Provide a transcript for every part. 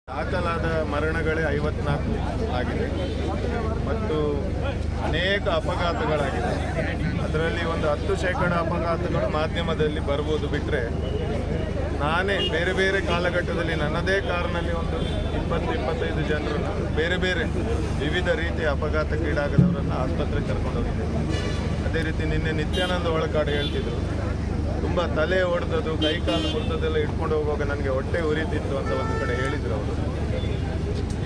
ದಾಖಲಾದ ಮರಣಗಳೇ 54 ಆಗಿದೆ ಮತ್ತು ಅನೇಕ ಅಪಘಾತಗಳಾಗಿದೆ. ಅದರಲ್ಲಿ ಒಂದು 10% ಅಪಘಾತಗಳು ಮಾಧ್ಯಮದಲ್ಲಿ ಬರ್ಬೋದು ಬಿಟ್ಟರೆ, ನಾನೇ ಬೇರೆ ಬೇರೆ ಕಾಲಘಟ್ಟದಲ್ಲಿ ನನ್ನದೇ ಕಾರಿನಲ್ಲಿ ಒಂದು 20-25 ಜನರನ್ನು ಬೇರೆ ಬೇರೆ ವಿವಿಧ ರೀತಿಯ ಅಪಘಾತಕ್ಕೀಡಾಗದವರನ್ನು ಆಸ್ಪತ್ರೆಗೆ ಕರ್ಕೊಂಡೋಗಿದ್ದೆ. ಅದೇ ರೀತಿ ನಿನ್ನೆ ನಿತ್ಯಾನಂದ ಒಳಕಾಡು ಹೇಳ್ತಿದ್ರು, ತುಂಬ ತಲೆ ಹೊಡೆದದು, ಕೈಕಾಲು ಮುರಿದದೆಲ್ಲ ಇಟ್ಕೊಂಡು ಹೋಗುವಾಗ ನನಗೆ ಹೊಟ್ಟೆ ಉರಿತಿತ್ತು ಅಂತ ಒಂದು ಕಡೆ ಹೇಳಿದರು ಅವರು.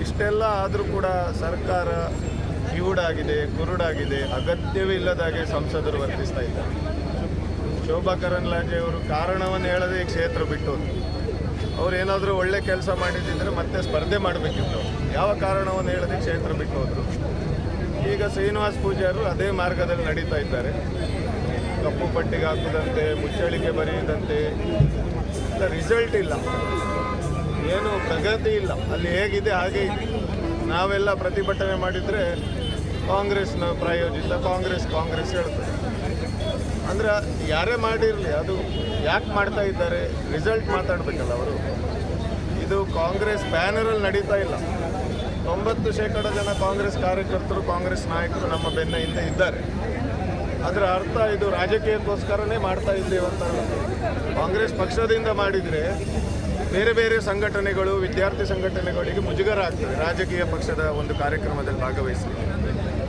ಇಷ್ಟೆಲ್ಲ ಆದರೂ ಕೂಡ ಸರ್ಕಾರ ಕಿವುಡಾಗಿದೆ, ಕುರುಡಾಗಿದೆ, ಅಗತ್ಯವೇ ಇಲ್ಲದಾಗೆ ಸಂಸದರು ವರ್ತಿಸ್ತಾ ಇದ್ದಾರೆ. ಶೋಭಾ ಕರಂದ್ಲಾಜೆ ಅವರು ಕಾರಣವನ್ನು ಹೇಳದೆ ಈ ಕ್ಷೇತ್ರ ಬಿಟ್ಟು ಅವ್ರು ಏನಾದರೂ ಒಳ್ಳೆ ಕೆಲಸ ಮಾಡಿದ್ದಿದ್ರೆ ಮತ್ತೆ ಸ್ಪರ್ಧೆ ಮಾಡಬೇಕಿತ್ತು. ಯಾವ ಕಾರಣವನ್ನು ಹೇಳದೆ ಕ್ಷೇತ್ರ ಬಿಟ್ಟು ಹೋದರು. ಈಗ ಶ್ರೀನಿವಾಸ್ ಪೂಜಾರು ಅದೇ ಮಾರ್ಗದಲ್ಲಿ ನಡೀತಾ ಇದ್ದಾರೆ. ಕಪ್ಪು ಪಟ್ಟಿಗೆ ಹಾಕುದಂತೆ, ಮುಚ್ಚಳಿಕೆ ಬರೆಯದಂತೆ, ಇಲ್ಲ ರಿಸಲ್ಟ್ ಇಲ್ಲ, ಏನು ಪ್ರಗತಿ ಇಲ್ಲ. ಅಲ್ಲಿ ಹೇಗಿದೆ ಹಾಗೆ ಇದೆ. ನಾವೆಲ್ಲ ಪ್ರತಿಭಟನೆ ಮಾಡಿದರೆ ಕಾಂಗ್ರೆಸ್ನ ಪ್ರಾಯೋಜಿತ, ಕಾಂಗ್ರೆಸ್ ಹೇಳ್ತಾರೆ. ಅಂದರೆ ಯಾರೇ ಮಾಡಿರಲಿ, ಅದು ಯಾಕೆ ಮಾಡ್ತಾ ಇದ್ದಾರೆ, ರಿಸಲ್ಟ್ ಮಾತಾಡಬೇಕಲ್ಲ ಅವರು. ಇದು ಕಾಂಗ್ರೆಸ್ ಬ್ಯಾನರಲ್ಲಿ ನಡೀತಾ ಇಲ್ಲ. 90% ಜನ ಕಾಂಗ್ರೆಸ್ ಕಾರ್ಯಕರ್ತರು, ಕಾಂಗ್ರೆಸ್ ನಾಯಕರು ನಮ್ಮ ಬೆನ್ನ ಹಿಂದೆ ಇದ್ದಾರೆ. ಅದರ ಅರ್ಥ ಇದು ರಾಜಕೀಯಕ್ಕೋಸ್ಕರನೇ ಮಾಡ್ತಾ ಇದ್ದೇವೆ ಅಂತ. ಕಾಂಗ್ರೆಸ್ ಪಕ್ಷದಿಂದ ಮಾಡಿದರೆ ಬೇರೆ ಬೇರೆ ಸಂಘಟನೆಗಳು, ವಿದ್ಯಾರ್ಥಿ ಸಂಘಟನೆಗಳಿಗೆ ಮುಜುಗರ ಆಗ್ತದೆ ರಾಜಕೀಯ ಪಕ್ಷದ ಒಂದು ಕಾರ್ಯಕ್ರಮದಲ್ಲಿ ಭಾಗವಹಿಸಲಿಕ್ಕೆ.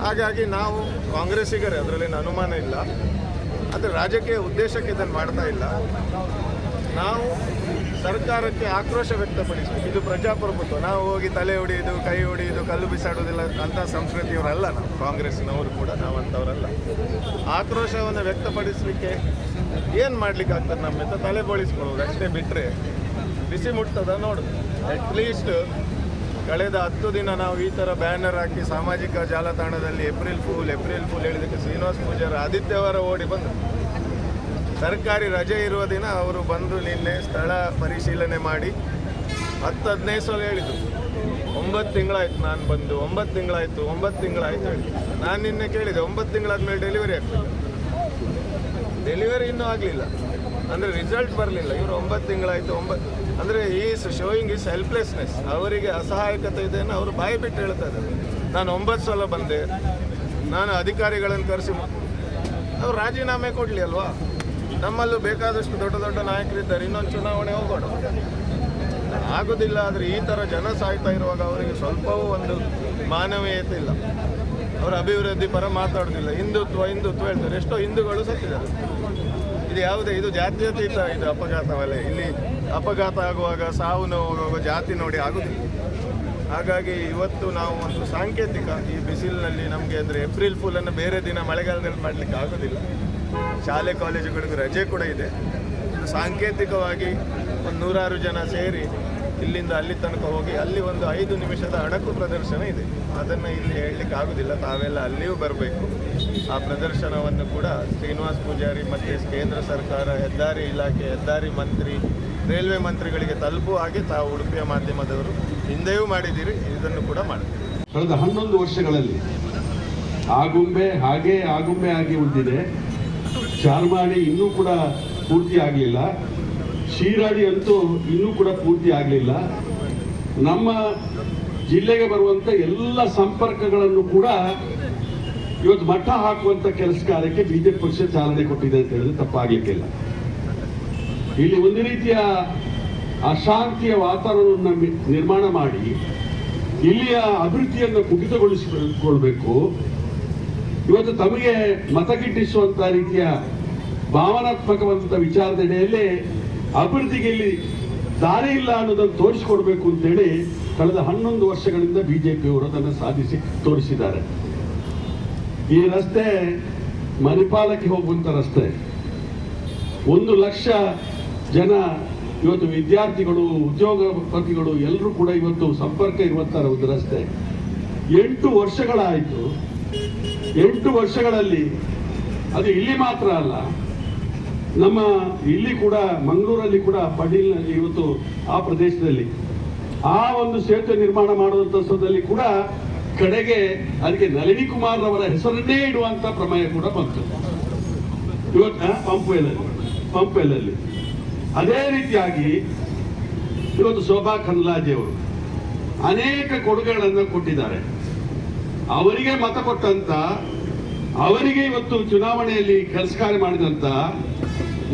ಹಾಗಾಗಿ ನಾವು ಕಾಂಗ್ರೆಸ್ಸಿಗರೇ, ಅದರಲ್ಲೇನು ಅನುಮಾನ ಇಲ್ಲ. ಆದರೆ ರಾಜಕೀಯ ಉದ್ದೇಶಕ್ಕೆ ಇದನ್ನು ಮಾಡ್ತಾ ಇಲ್ಲ. ನಾವು ಸರ್ಕಾರಕ್ಕೆ ಆಕ್ರೋಶ ವ್ಯಕ್ತಪಡಿಸಬೇಕು. ಇದು ಪ್ರಜಾಪ್ರಭುತ್ವ. ನಾವು ಹೋಗಿ ತಲೆ ಹೊಡೆಯೋದು, ಕೈ ಹೊಡೆಯೋದು, ಕಲ್ಲು ಬಿಸಾಡೋದಿಲ್ಲ ಅಂಥ ಸಂಸ್ಕೃತಿಯವರಲ್ಲ ನಾವು. ಕಾಂಗ್ರೆಸ್ನವರು ಕೂಡ ನಾವು ಅಂಥವರಲ್ಲ. ಆಕ್ರೋಶವನ್ನು ವ್ಯಕ್ತಪಡಿಸಲಿಕ್ಕೆ ಏನು ಮಾಡಲಿಕ್ಕಾಗ್ತದೆ, ನಮ್ಮ ತಲೆ ಬೋಳಿಸ್ಕೊಳ್ಳೋದು ಅಷ್ಟೇ ಬಿಟ್ಟರೆ ಬಿಸಿ ಮುಟ್ತದ ನೋಡು. ಅಟ್ಲೀಸ್ಟ್ ಕಳೆದ 10 ದಿನ ನಾವು ಈ ಥರ ಬ್ಯಾನರ್ ಹಾಕಿ ಸಾಮಾಜಿಕ ಜಾಲತಾಣದಲ್ಲಿ ಏಪ್ರಿಲ್ ಫೂಲ್ ಹೇಳಿದ್ದಕ್ಕೆ ಶ್ರೀನಿವಾಸ್ ಪೂಜಾರಿ ಆದಿತ್ಯವಾರ ಓಡಿ ಬಂದರು. ಸರ್ಕಾರಿ ರಜೆ ಇರುವ ದಿನ ಅವರು ಬಂದು ನಿನ್ನೆ ಸ್ಥಳ ಪರಿಶೀಲನೆ ಮಾಡಿ 10-15 ಸಲ ಹೇಳಿದರು. 9 ತಿಂಗಳಾಯ್ತು ನಾನು ಬಂದು, 9 ತಿಂಗಳಾಯ್ತು ಹೇಳಿ. ನಾನು ನಿನ್ನೆ ಕೇಳಿದೆ, 9 ತಿಂಗಳಾದ್ಮೇಲೆ ಡೆಲಿವರಿ ಆಗ್ತದೆ. ಡೆಲಿವರಿ ಇನ್ನೂ ಆಗಲಿಲ್ಲ ಅಂದರೆ ರಿಸಲ್ಟ್ ಬರಲಿಲ್ಲ. ಇವರು 9 ತಿಂಗಳಾಯಿತು, ಅಂದರೆ ಈಸ್ ಶೋಯಿಂಗ್ ಈಸ್ ಹೆಲ್ಪ್ಲೆಸ್ನೆಸ್. ಅವರಿಗೆ ಅಸಹಾಯಕತೆ ಇದೆಯನ್ನು ಅವರು ಬಾಯಿ ಬಿಟ್ಟು ಹೇಳ್ತಾ ಇದ್ದಾರೆ. ನಾನು 9 ಸಲ ಬಂದೆ, ನಾನು ಅಧಿಕಾರಿಗಳನ್ನು ಕರೆಸಿ, ಅವ್ರು ರಾಜೀನಾಮೆ ಕೊಡಲಿ ಅಲ್ವಾ. ನಮ್ಮಲ್ಲೂ ಬೇಕಾದಷ್ಟು ದೊಡ್ಡ ದೊಡ್ಡ ನಾಯಕರಿದ್ದಾರೆ, ಇನ್ನೊಂದು ಚುನಾವಣೆ ಹೋಗೋಣ. ಆಗೋದಿಲ್ಲ. ಆದರೆ ಈ ಥರ ಜನ ಸಾಯ್ತಾ ಇರುವಾಗ ಅವರಿಗೆ ಸ್ವಲ್ಪವೂ ಒಂದು ಮಾನವೀಯತೆ ಇಲ್ಲ. ಅವರು ಅಭಿವೃದ್ಧಿ ಪರ ಮಾತಾಡೋದಿಲ್ಲ. ಹಿಂದುತ್ವ ಹೇಳ್ತಾರೆ. ಎಷ್ಟೋ ಹಿಂದೂಗಳು ಸತ್ತಿದ್ದಾರೆ. ಇದು ಯಾವುದೇ, ಇದು ಜಾತ್ಯತೀತ ಇದು ಅಪಘಾತವಲ್ಲ. ಇಲ್ಲಿ ಅಪಘಾತ ಆಗುವಾಗ, ಸಾವು ನೋವು ಜಾತಿ ನೋಡಿ ಆಗೋದಿಲ್ಲ. ಹಾಗಾಗಿ ಇವತ್ತು ನಾವು ಒಂದು ಸಾಂಕೇತಿಕ ಈ ಬಿಸಿಲಿನಲ್ಲಿ ನಮಗೆ, ಅಂದರೆ ಏಪ್ರಿಲ್ ಫೂಲನ್ನು ಬೇರೆ ದಿನ ಮಳೆಗಾಲದಲ್ಲಿ ಮಾಡಲಿಕ್ಕೆ ಆಗೋದಿಲ್ಲ. ಶಾಲೆ ಕಾಲೇಜುಗಳಿಗೂ ರಜೆ ಕೂಡ ಇದೆ. ಇದು ಸಾಂಕೇತಿಕವಾಗಿ ಒಂದು 100 ಜನ ಸೇರಿ ಇಲ್ಲಿಂದ ಅಲ್ಲಿ ತನಕ ಹೋಗಿ ಅಲ್ಲಿ ಒಂದು 5 ನಿಮಿಷದ ಅಣಕು ಪ್ರದರ್ಶನ ಇದೆ. ಅದನ್ನು ಇಲ್ಲಿ ಹೇಳಲಿಕ್ಕೆ ಆಗೋದಿಲ್ಲ. ತಾವೆಲ್ಲ ಅಲ್ಲಿಯೂ ಬರಬೇಕು. ಆ ಪ್ರದರ್ಶನವನ್ನು ಕೂಡ ಶ್ರೀನಿವಾಸ್ ಪೂಜಾರಿ ಮತ್ತು ಕೇಂದ್ರ ಸರ್ಕಾರ, ಹೆದ್ದಾರಿ ಇಲಾಖೆ, ಹೆದ್ದಾರಿ ಮಂತ್ರಿ, ರೈಲ್ವೆ ಮಂತ್ರಿಗಳಿಗೆ ತಲುಪುವ ಹಾಗೆ ತಾವು ಉಡುಪಿಯ ಮಾಧ್ಯಮದವರು ಹಿಂದೆಯೂ ಮಾಡಿದ್ದೀರಿ, ಇದನ್ನು ಕೂಡ ಮಾಡ್ತೀರಿ. ಕಳೆದ 11 ವರ್ಷಗಳಲ್ಲಿ ಆಗುಂಬೆ ಆಗಿ ಉಳಿದಿದೆ. ಚಾರ್ಮಾಡಿ ಇನ್ನೂ ಕೂಡ ಪೂರ್ತಿ ಆಗಲಿಲ್ಲ. ಶಿರಾಡಿ ಅಂತೂ ಇನ್ನೂ ಕೂಡ ಪೂರ್ತಿ ಆಗಲಿಲ್ಲ. ನಮ್ಮ ಜಿಲ್ಲೆಗೆ ಬರುವಂಥ ಎಲ್ಲ ಸಂಪರ್ಕಗಳನ್ನು ಕೂಡ ಇವತ್ತು ಮಟ್ಟ ಹಾಕುವಂಥ ಕೆಲಸ ಕಾರ್ಯಕ್ಕೆ ಬಿಜೆಪಿ ಪಕ್ಷ ಚಾಲನೆ ಕೊಟ್ಟಿದೆ ಅಂತ ಹೇಳಿದ್ರೆ ತಪ್ಪಾಗಲಿಕ್ಕಿಲ್ಲ. ಇಲ್ಲಿ ಒಂದು ರೀತಿಯ ಅಶಾಂತಿಯ ವಾತಾವರಣವನ್ನು ನಿರ್ಮಾಣ ಮಾಡಿ ಇಲ್ಲಿಯ ಅಭಿವೃದ್ಧಿಯನ್ನು ಕುಟಿತಗೊಳಿಸಿಕೊಳ್ಬೇಕು. ಇವತ್ತು ತಮಗೆ ಮತ ಗಿಟ್ಟಿಸುವಂತ ರೀತಿಯ ಭಾವನಾತ್ಮಕವಂತ ವಿಚಾರದೆಡೆಯಲ್ಲಿ ಅಭಿವೃದ್ಧಿಗೆ ಇಲ್ಲಿ ದಾರಿ ಇಲ್ಲ ಅನ್ನೋದನ್ನು ತೋರಿಸಿಕೊಡ್ಬೇಕು ಅಂತೇಳಿ ಕಳೆದ 11 ವರ್ಷಗಳಿಂದ ಬಿಜೆಪಿಯವರು ಅದನ್ನು ಸಾಧಿಸಿ ತೋರಿಸಿದ್ದಾರೆ. ಈ ರಸ್ತೆ ಮಣಿಪಾಲಕ್ಕೆ ಹೋಗುವಂಥ ರಸ್ತೆ. 1 ಲಕ್ಷ ಜನ ಇವತ್ತು ವಿದ್ಯಾರ್ಥಿಗಳು, ಉದ್ಯೋಗಪತಿಗಳು ಎಲ್ಲರೂ ಕೂಡ ಇವತ್ತು ಸಂಪರ್ಕ ಇರುವಂಥ ಒಂದು ರಸ್ತೆ. 8 ವರ್ಷಗಳಾಯಿತು. 8 ವರ್ಷಗಳಲ್ಲಿ ಅದು ಇಲ್ಲಿ ಮಾತ್ರ ಅಲ್ಲ, ನಮ್ಮ ಇಲ್ಲಿ ಕೂಡ ಮಂಗಳೂರಲ್ಲಿ ಕೂಡ ಪಡೀಲ್ನಲ್ಲಿ ಇವತ್ತು ಆ ಪ್ರದೇಶದಲ್ಲಿ ಆ ಒಂದು ಸೇತುವೆ ನಿರ್ಮಾಣ ಮಾಡುವಂಥ ಸ್ಥಳದಲ್ಲಿ ಕೂಡ ಕಡೆಗೆ ಅದಕ್ಕೆ ನಳಿನಿ ಕುಮಾರ್ ಅವರ ಹೆಸರನ್ನೇ ಇಡುವಂತ ಪ್ರಮೇಯ ಕೂಡ ಬಂತು ಇವತ್ತು ಪಂಪ್ವೆಲಲ್ಲಿ. ಅದೇ ರೀತಿಯಾಗಿ ಇವತ್ತು ಶೋಭಾ ಕರಂದ್ಲಾಜೆ ಅವರು ಅನೇಕ ಕೊಡುಗೆಗಳನ್ನು ಕೊಟ್ಟಿದ್ದಾರೆ. ಅವರಿಗೆ ಮತ ಕೊಟ್ಟಂತ, ಅವರಿಗೆ ಇವತ್ತು ಚುನಾವಣೆಯಲ್ಲಿ ಕೆಲಸ ಕಾರ್ಯ ಮಾಡಿದಂತ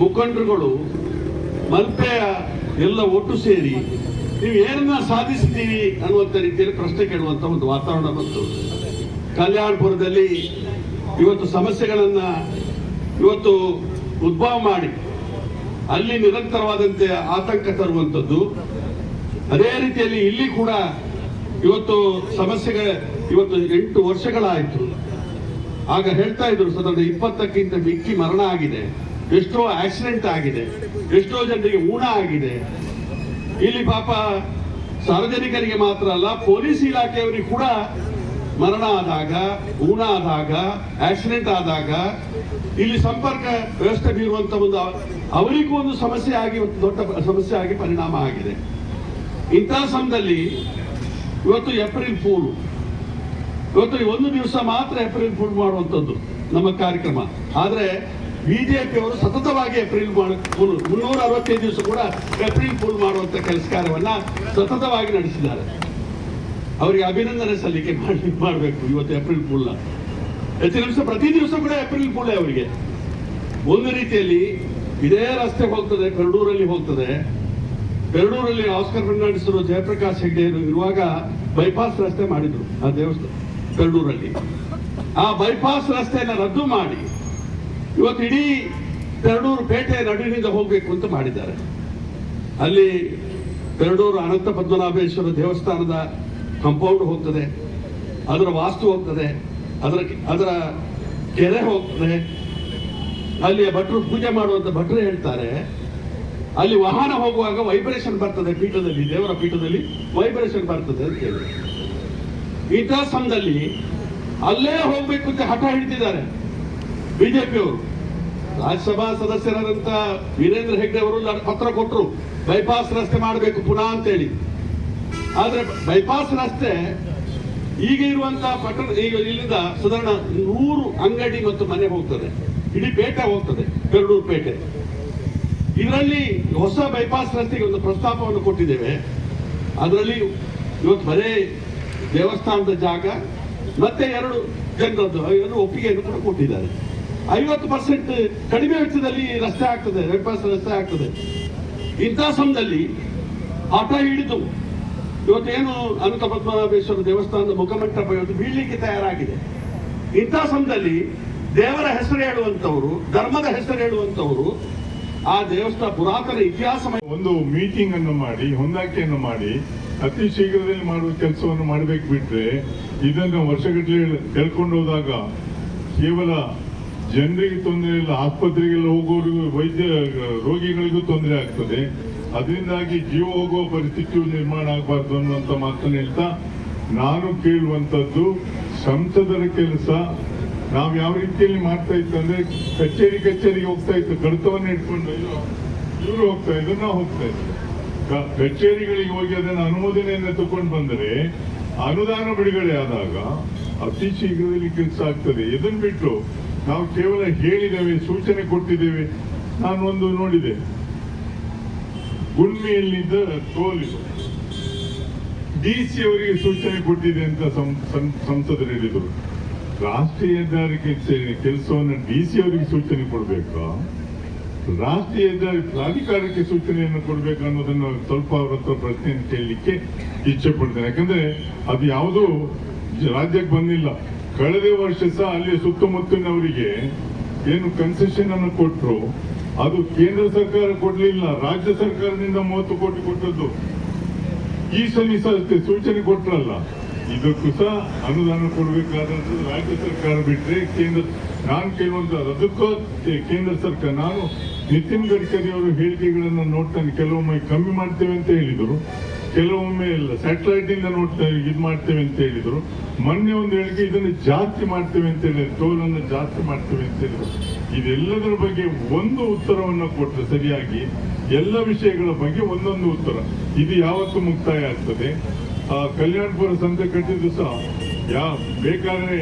ಮುಖಂಡರುಗಳು ಮಲ್ಪೆಯ ಎಲ್ಲ ಒಟ್ಟು ಸೇರಿ ನೀವು ಏನನ್ನ ಸಾಧಿಸಿದ್ದೀವಿ ಅನ್ನುವಂಥ ರೀತಿಯಲ್ಲಿ ಪ್ರಶ್ನೆ ಕೇಳುವಂತ ಒಂದು ವಾತಾವರಣ ಬಂತು. ಕಲ್ಯಾಣಪುರದಲ್ಲಿ ಇವತ್ತು ಸಮಸ್ಯೆಗಳನ್ನ ಇವತ್ತು ಉದ್ಭವ ಮಾಡಿ ಅಲ್ಲಿ ನಿರಂತರವಾದಂತೆ ಆತಂಕ ತರುವಂಥದ್ದು. ಅದೇ ರೀತಿಯಲ್ಲಿ ಇಲ್ಲಿ ಕೂಡ ಇವತ್ತು ಸಮಸ್ಯೆಗಳ ಇವತ್ತು 8 ವರ್ಷಗಳಾಯಿತು. ಆಗ ಹೇಳ್ತಾ ಇದ್ರು ಸಾಧಾರಣ 20ಕ್ಕಿಂತ ಮಿಕ್ಕಿ ಮರಣ ಆಗಿದೆ, ಎಷ್ಟೋ ಆಕ್ಸಿಡೆಂಟ್ ಆಗಿದೆ, ಎಷ್ಟೋ ಜನರಿಗೆ ಊನ ಆಗಿದೆ. ಇಲ್ಲಿ ಪಾಪ ಸಾರ್ವಜನಿಕರಿಗೆ ಮಾತ್ರ ಅಲ್ಲ, ಪೊಲೀಸ್ ಇಲಾಖೆಯವರಿಗೆ ಕೂಡ ಮರಣ ಆದಾಗ, ಊನ ಆದಾಗ, ಆಕ್ಸಿಡೆಂಟ್ ಆದಾಗ ಇಲ್ಲಿ ಸಂಪರ್ಕ ವ್ಯವಸ್ಥೆ ಬೀರುವಂತ ಒಂದು ಅವರಿಗೂ ಒಂದು ಸಮಸ್ಯೆ ಆಗಿ, ದೊಡ್ಡ ಸಮಸ್ಯೆ ಆಗಿ ಪರಿಣಾಮ ಆಗಿದೆ. ಇಂತಹ ಸಮಯದಲ್ಲಿ ಇವತ್ತು ಏಪ್ರಿಲ್ ಫೂಲ್, ಇವತ್ತು ಒಂದು ದಿವಸ ಮಾತ್ರ ಏಪ್ರಿಲ್ ಫೂಲ್ ಮಾಡುವಂಥದ್ದು ನಮ್ಮ ಕಾರ್ಯಕ್ರಮ. ಆದ್ರೆ ಬಿಜೆಪಿ ಅವರು ಸತತವಾಗಿ ಏಪ್ರಿಲ್ ಫೂಲ್ 365 ದಿವಸ ಕೂಡ ಏಪ್ರಿಲ್ ಫೂಲ್ ಮಾಡುವಂತ ಕೆಲಸ ಕಾರ್ಯವನ್ನ ಸತತವಾಗಿ ನಡೆಸಿದ್ದಾರೆ. ಅವರಿಗೆ ಅಭಿನಂದನೆ ಸಲ್ಲಿಕೆ ಮಾಡಬೇಕು. ಇವತ್ತು ಏಪ್ರಿಲ್ ಫೂಲ್ ಹೆಚ್ಚಿನ ದಿವಸ ಪ್ರತಿ ದಿವಸ ಕೂಡ ಏಪ್ರಿಲ್ ಫೂಲ್ ಅವರಿಗೆ. ಒಂದು ರೀತಿಯಲ್ಲಿ ಇದೇ ರಸ್ತೆ ಹೋಗ್ತದೆ, ಪೆರಡೂರಲ್ಲಿ ಹೋಗ್ತದೆ. ಪೆರಡೂರಲ್ಲಿ ಆಸ್ಕರ್ ಫರ್ನಾಂಡಿಸ್ ಜಯಪ್ರಕಾಶ್ ಹೆಗ್ಡೆ ಇರುವಾಗ ಬೈಪಾಸ್ ರಸ್ತೆ ಮಾಡಿದ್ರು ಆ ದೇವಸ್ಥಾನ ಪೆರಡೂರಲ್ಲಿ. ಆ ಬೈಪಾಸ್ ರಸ್ತೆಯನ್ನು ರದ್ದು ಮಾಡಿ ಇವತ್ತು ಇಡೀ ಪೆರಡೂರು ಪೇಟೆ ನಡುವಿನಿಂದ ಹೋಗ್ಬೇಕು ಅಂತ ಮಾಡಿದ್ದಾರೆ. ಅಲ್ಲಿ ಪೆರಡೂರು ಅನಂತ ಪದ್ಮನಾಭೇಶ್ವರ ದೇವಸ್ಥಾನದ ಕಾಂಪೌಂಡ್ ಹೋಗ್ತದೆ, ಅದರ ವಾಸ್ತು ಹೋಗ್ತದೆ, ಅದರ ಕೆರೆ ಹೋಗ್ತದೆ. ಅಲ್ಲಿ ಭಟ್ರು ಪೂಜೆ ಮಾಡುವಂತ ಭಟ್ರು ಹೇಳ್ತಾರೆ, ಅಲ್ಲಿ ವಾಹನ ಹೋಗುವಾಗ ವೈಬ್ರೇಷನ್ ಬರ್ತದೆ, ಪೀಠದಲ್ಲಿ, ದೇವರ ಪೀಠದಲ್ಲಿ ವೈಬ್ರೇಷನ್ ಬರ್ತದೆ ಅಂತ ಹೇಳಿ. ಇಂತಹ ಸಮಯದಲ್ಲಿ ಅಲ್ಲೇ ಹೋಗ್ಬೇಕು ಅಂತ ಹಠ ಹಿಡಿದಿದ್ದಾರೆ ಬಿಜೆಪಿಯವರು. ರಾಜ್ಯಸಭಾ ಸದಸ್ಯರಾದಂತ ವೀರೇಂದ್ರ ಹೆಗ್ಡೆ ಅವರು ಪತ್ರ ಕೊಟ್ಟರು, ಬೈಪಾಸ್ ರಸ್ತೆ ಮಾಡಬೇಕು ಪುನಃ ಅಂತೇಳಿ. ಆದ್ರೆ ಬೈಪಾಸ್ ರಸ್ತೆ ಈಗ ಇರುವಂತಹ ಪಟ್ಟಣ, ಈಗ ಇಲ್ಲಿಂದ ಸಾಧಾರಣ 100 ಅಂಗಡಿ ಮತ್ತು ಮನೆ ಹೋಗ್ತದೆ, ಇಡೀ ಪೇಟೆ ಹೋಗ್ತದೆ, ಪೆರಡೂರು ಪೇಟೆ. ಇದರಲ್ಲಿ ಹೊಸ ಬೈಪಾಸ್ ರಸ್ತೆಗೆ ಒಂದು ಪ್ರಸ್ತಾಪವನ್ನು ಕೊಟ್ಟಿದ್ದೇವೆ. ಅದರಲ್ಲಿ ಇವತ್ತು ಬರೇ ದೇವಸ್ಥಾನದ ಜಾಗ ಮತ್ತೆ 2 ಜನರದ್ದು ಒಪ್ಪಿಗೆಯನ್ನು ಕೂಡ ಕೊಟ್ಟಿದ್ದಾರೆ. 50% ಕಡಿಮೆ ವೆಚ್ಚದಲ್ಲಿ ರಸ್ತೆ ಆಗ್ತದೆ, ಬೈಪಾಸ್ ರಸ್ತೆ ಆಗ್ತದೆ. ಇಂತಹ ಸಮಯದಲ್ಲಿ ಹಠ ಹಿಡಿದು ಇವತ್ತೇನು ಅನಂತ ಪದ್ಮನಾಭೇಶ್ವರ ದೇವಸ್ಥಾನದ ಮುಖಮಂಟಪ ಇವತ್ತು ಬೀಳ್ಲಿಕ್ಕೆ ತಯಾರಾಗಿದೆ. ಇಂತಹ ಸಮಯದಲ್ಲಿ ದೇವರ ಹೆಸರು ಹೇಳುವಂತವರು, ಧರ್ಮದ ಹೆಸರು ಹೇಳುವಂತವರು ಆ ದೇವಸ್ಥಾನ ಪುರಾತನ ಇತಿಹಾಸ ಒಂದು ಮೀಟಿಂಗ್ ಅನ್ನು ಮಾಡಿ, ಹೊಂದಾಣಿಕೆಯನ್ನು ಮಾಡಿ ಅತಿ ಶೀಘ್ರದಲ್ಲಿ ಮಾಡುವ ಕೆಲಸವನ್ನು ಮಾಡಬೇಕು. ಬಿಟ್ರೆ ಇದನ್ನು ವರ್ಷಗಟ್ಟಲೆ ಕೇಳ್ಕೊಂಡು ಹೋದಾಗ ಕೇವಲ ಜನರಿಗೆ ತೊಂದರೆ ಇಲ್ಲ, ಆಸ್ಪತ್ರೆಗೆಲ್ಲ ಹೋಗೋರಿಗೂ, ರೋಗಿಗಳಿಗೂ ತೊಂದರೆ ಆಗ್ತದೆ. ಅದರಿಂದಾಗಿ ಜೀವ ಹೋಗುವ ಪರಿಸ್ಥಿತಿಯು ನಿರ್ಮಾಣ ಆಗಬಾರ್ದು ಅನ್ನುವಂಥ ಮಾತನ್ನು ಹೇಳ್ತಾ, ನಾನು ಕೇಳುವಂಥದ್ದು ಸಂಸದರ ಕೆಲಸ ನಾವು ಯಾವ ರೀತಿಯಲ್ಲಿ ಮಾಡ್ತಾ ಇತ್ತು ಅಂದ್ರೆ, ಕಚೇರಿಗೆ ಹೋಗ್ತಾ ಇತ್ತು, ಕಡತವನ್ನು ಇಟ್ಕೊಂಡು ಇವರು ಹೋಗ್ತಾ ಇದ್ರು, ನಾವು ಹೋಗ್ತಾ ಇತ್ತು. ಕಚೇರಿಗಳಿಗೆ ಹೋಗಿ ಅದನ್ನು ಅನುಮೋದನೆಯನ್ನು ತಗೊಂಡು ಬಂದರೆ ಅನುದಾನ ಬಿಡುಗಡೆ ಆದಾಗ ಅತಿ ಶೀಘ್ರದಲ್ಲಿ ಕೆಲಸ ಆಗ್ತದೆ. ಇದನ್ನು ಬಿಟ್ಟು ನಾವು ಕೇವಲ ಹೇಳಿದ್ದೇವೆ, ಸೂಚನೆ ಕೊಟ್ಟಿದ್ದೇವೆ. ನಾನು ಒಂದು ನೋಡಿದೆ, ಗುಣ್ಮೆಯಲ್ಲಿದ್ದ ಟೋಲ್ DC ಅವರಿಗೆ ಸೂಚನೆ ಕೊಟ್ಟಿದೆ ಅಂತ ಸಂಸದರು ಹೇಳಿದರು. ರಾಷ್ಟ್ರೀಯ ಹೆದ್ದಾರಿ ಕೆಲಸವನ್ನು DC ಅವರಿಗೆ ಸೂಚನೆ ಕೊಡಬೇಕಾ, ರಾಷ್ಟ್ರೀಯ ಹೆದ್ದಾರಿ ಪ್ರಾಧಿಕಾರಕ್ಕೆ ಸೂಚನೆಯನ್ನು ಕೊಡಬೇಕು ಅನ್ನೋದನ್ನು ಸ್ವಲ್ಪ ಅವರ ಹತ್ರ ಪ್ರಶ್ನೆಯನ್ನು ಕೇಳಲಿಕ್ಕೆ ಇಚ್ಛೆ ಪಡ್ತೇನೆ. ಯಾಕಂದ್ರೆ ಅದು ಯಾವುದೂ ರಾಜ್ಯಕ್ಕೆ ಬಂದಿಲ್ಲ. ಕಳೆದ ವರ್ಷ ಸಹ ಅಲ್ಲಿ ಸುತ್ತಮುತ್ತಲಿನವರಿಗೆ ಏನು ಕನ್ಸೆಷನ್ ಅನ್ನು ಕೊಟ್ಟರು, ಅದು ಕೇಂದ್ರ ಸರ್ಕಾರ ಕೊಡ್ಲಿಲ್ಲ, ರಾಜ್ಯ ಸರ್ಕಾರದಿಂದ 30 ಕೋಟಿ ಕೊಟ್ಟದ್ದು. ಈ ಸಹ ಸೂಚನೆ ಕೊಟ್ರಲ್ಲ, ಇದಕ್ಕೂ ಸಹ ಅನುದಾನ ಕೊಡಬೇಕಾದಂಥದ್ದು ರಾಜ್ಯ ಸರ್ಕಾರ ಬಿಟ್ಟರೆ ಕೇಂದ್ರ. ನಾನು ಕೇಳುವಂಥದ್ದು ಅದಕ್ಕೂ ಕೇಂದ್ರ ಸರ್ಕಾರ. ನಾನು ನಿತಿನ್ ಗಡ್ಕರಿ ಅವರು ಹೇಳಿಕೆಗಳನ್ನು ನೋಡ್ತಾನೆ, ಕೆಲವೊಮ್ಮೆ ಕಮ್ಮಿ ಮಾಡ್ತೇವೆ ಅಂತ ಹೇಳಿದರು, ಕೆಲವೊಮ್ಮೆ ಇಲ್ಲ ಸ್ಯಾಟಲೈಟ್ ಇಂದ ನೋಡ್ತೇವೆ ಇದು ಮಾಡ್ತೇವೆ ಅಂತ ಹೇಳಿದರು. ಮೊನ್ನೆ ಒಂದು ಹೇಳಿಕೆ ಇದನ್ನು ಜಾಸ್ತಿ ಮಾಡ್ತೇವೆ ಅಂತ ಹೇಳಿದ್ರು, ಟೋಲನ್ನು ಜಾಸ್ತಿ ಮಾಡ್ತೇವೆ ಅಂತ ಹೇಳಿದ್ರು. ಇದೆಲ್ಲದರ ಬಗ್ಗೆ ಒಂದು ಉತ್ತರವನ್ನು ಕೊಟ್ಟರೆ ಸರಿಯಾಗಿ, ಎಲ್ಲ ವಿಷಯಗಳ ಬಗ್ಗೆ ಒಂದೊಂದು ಉತ್ತರ. ಇದು ಯಾವತ್ತು ಮುಕ್ತಾಯ ಆಗ್ತದೆ. ಕಲ್ಯಾಣಪುರ ಸಂತೆ ಕಟ್ಟಿದ್ದು ಸಹ ಬೇಕಾದ್ರೆ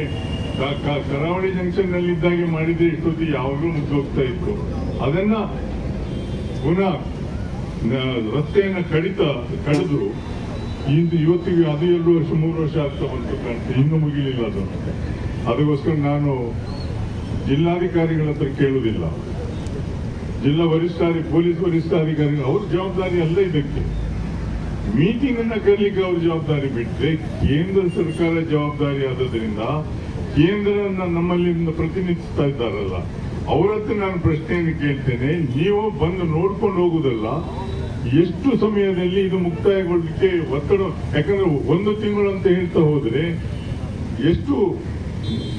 ಕರಾವಳಿ ಜಂಕ್ಷನ್ ನಲ್ಲಿ ಇದ್ದಾಗೆ ಮಾಡಿದ್ರೆ ಇಷ್ಟೊತ್ತಿಗೆ ಯಾವಾಗಲೂ ಮುಗ್ದೋಗ್ತಾ ಇತ್ತು. ಅದನ್ನ ಪುನಃ ರಸ್ತೆಯನ್ನು ಕಡಿದು ಇವತ್ತಿಗೆ ಅದು 2 ವರ್ಷ 3 ವರ್ಷ ಆಗ್ತಾ ಬಂತು ಕಾಣ್ತದೆ, ಇನ್ನೂ ಮುಗಿಲಿಲ್ಲ ಅದು. ಅದಕ್ಕೋಸ್ಕರ ನಾನು ಜಿಲ್ಲಾಧಿಕಾರಿಗಳ ಹತ್ರ ಕೇಳುವುದಿಲ್ಲ, ಜಿಲ್ಲಾ ಪೊಲೀಸ್ ವರಿಷ್ಠಾಧಿಕಾರಿಗಳು ಅವ್ರ ಜವಾಬ್ದಾರಿ ಅಲ್ಲ ಇದಕ್ಕೆ. ಮೀಟಿಂಗ್ ಅನ್ನ ಕರೀಲಿಕ್ಕೆ ಅವ್ರ ಜವಾಬ್ದಾರಿ ಬಿಟ್ಟರೆ ಕೇಂದ್ರ ಸರ್ಕಾರ ಜವಾಬ್ದಾರಿ ಆದದ್ರಿಂದ ಕೇಂದ್ರನ ನಮ್ಮಲ್ಲಿ ಪ್ರತಿನಿಧಿಸ್ತಾ ಇದ್ದಾರಲ್ಲ ಅವ್ರ ಹತ್ರ ನಾನು ಪ್ರಶ್ನೆಯನ್ನು ಕೇಳ್ತೇನೆ. ನೀವು ಬಂದು ನೋಡ್ಕೊಂಡು ಹೋಗುದಲ್ಲ, ಎಷ್ಟು ಸಮಯದಲ್ಲಿ ಇದು ಮುಕ್ತಾಯಗೊಳ್ಳಲಿಕ್ಕೆ ಒತ್ತಡ, ಯಾಕಂದ್ರೆ 1 ತಿಂಗಳು ಅಂತ ಹೇಳ್ತಾ ಹೋದ್ರೆ ಎಷ್ಟು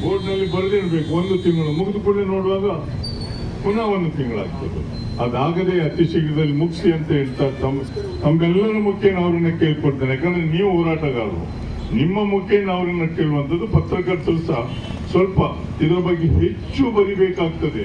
ಬೋರ್ಡ್ನಲ್ಲಿ ಬರೆದಿರ್ಬೇಕು, 1 ತಿಂಗಳು ಮುಗಿದು ಕೂಡ ನೋಡುವಾಗ ಪುನಃ 1 ತಿಂಗಳಾಗ್ತದೆ. ಅದಾಗದೆ ಅತಿ ಶೀಘ್ರದಲ್ಲಿ ಮುಗಿಸಿ ಅಂತ ಹೇಳ್ತಾ ತಮ್ಮೆಲ್ಲರ ಮುಖೇನ ಅವರನ್ನ ಕೇಳ್ಕೊಡ್ತೇನೆ. ಯಾಕಂದ್ರೆ ನೀವು ಹೋರಾಟಗಾರರು, ನಿಮ್ಮ ಮುಖೇನ ಅವರನ್ನ ಕೇಳುವಂಥದ್ದು. ಪತ್ರಕರ್ತರು ಸಹ ಸ್ವಲ್ಪ ಇದರ ಬಗ್ಗೆ ಹೆಚ್ಚು ಬರಿಬೇಕಾಗ್ತದೆ.